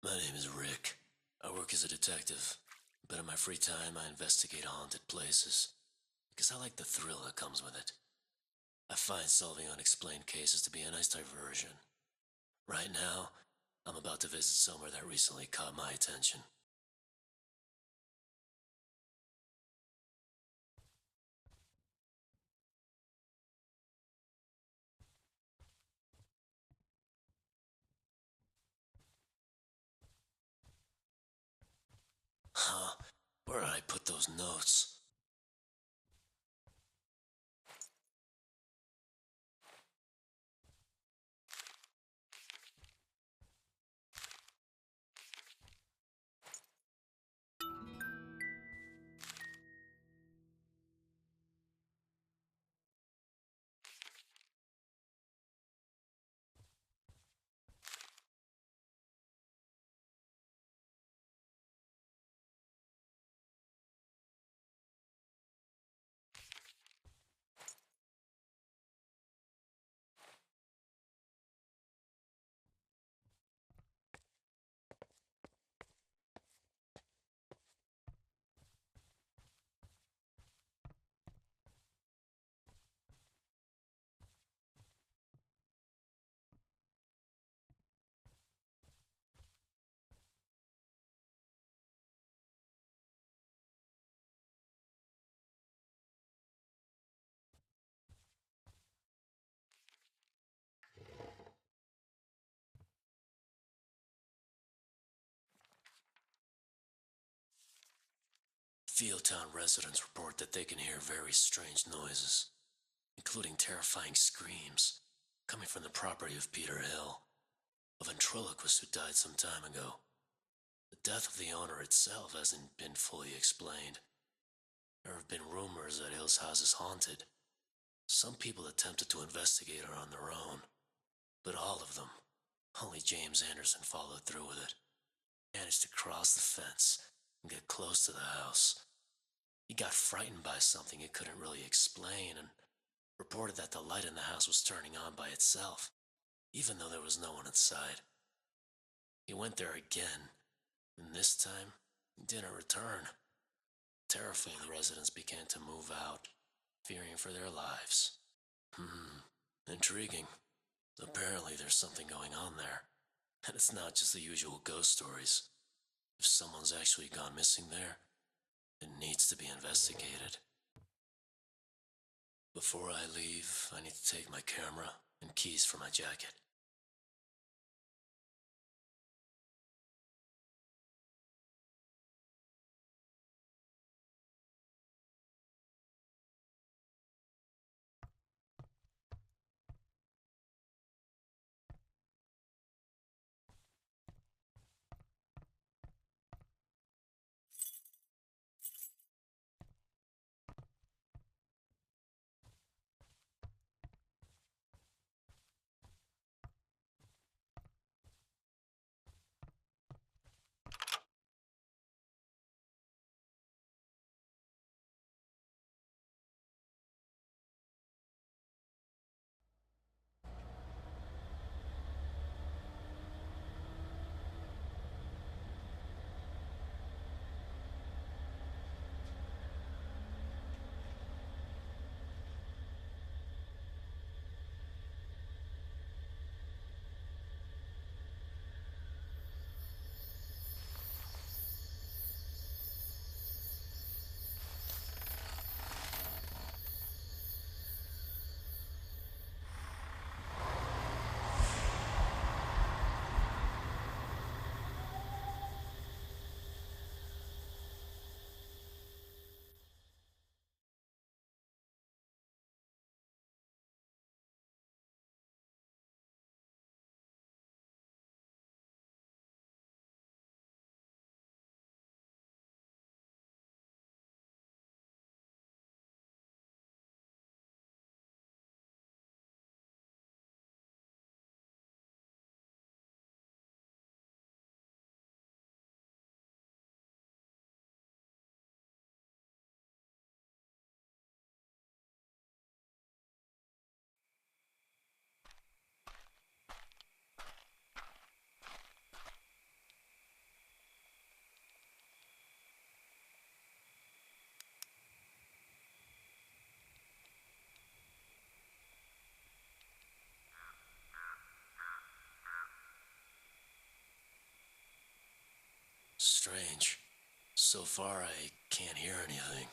My name is Rick. I work as a detective, but in my free time I investigate haunted places because I like the thrill that comes with it. I find solving unexplained cases to be a nice diversion. Right now, I'm about to visit somewhere that recently caught my attention. Huh? Where did I put those notes? Fieldtown residents report that they can hear very strange noises, including terrifying screams, coming from the property of Peter Hill, a ventriloquist who died some time ago. The death of the owner itself hasn't been fully explained. There have been rumors that Hill's house is haunted. Some people attempted to investigate her on their own, but all of them, only James Anderson followed through with it. He managed to cross the fence and get close to the house. He got frightened by something he couldn't really explain and reported that the light in the house was turning on by itself, even though there was no one inside. He went there again, and this time, he didn't return. Terrified, the residents began to move out, fearing for their lives. Intriguing. Apparently there's something going on there, and it's not just the usual ghost stories. If someone's actually gone missing there, it needs to be investigated. Before I leave, I need to take my camera and keys for my jacket. Strange. So far, I can't hear anything.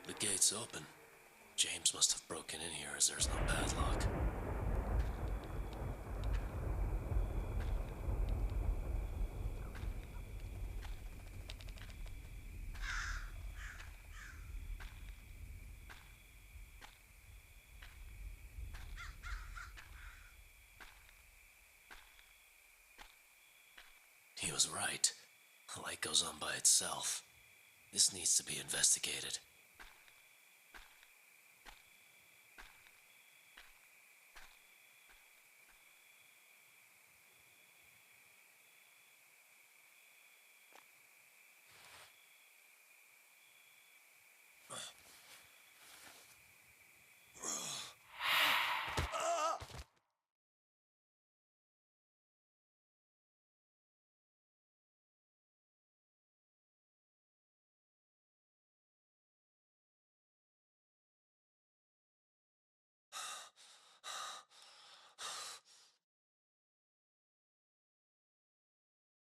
The gate's open. James must have broken in here as there's no padlock. He was right. The light goes on by itself. This needs to be investigated.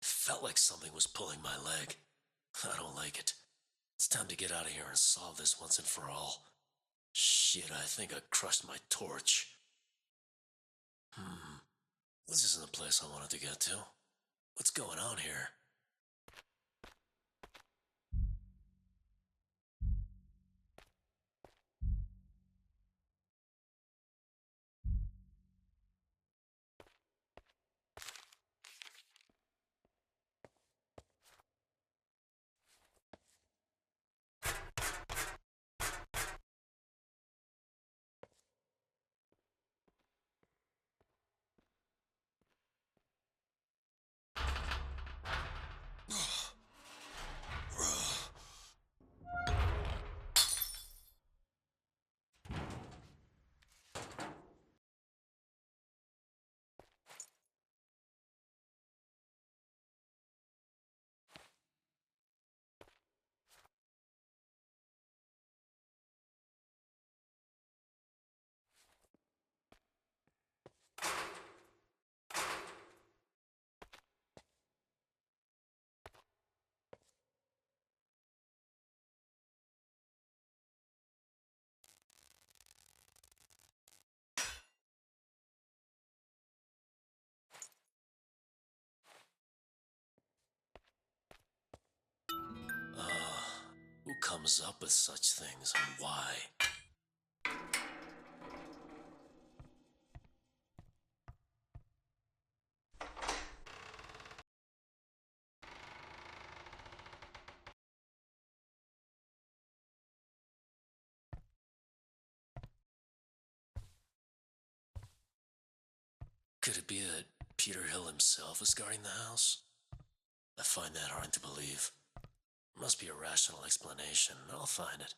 Felt like something was pulling my leg. I don't like it. It's time to get out of here and solve this once and for all. Shit, I think I crushed my torch. This isn't the place I wanted to get to. What's going on here? Who comes up with such things and why? Could it be that Peter Hill himself is guarding the house? I find that hard to believe. Must be a rational explanation. I'll find it.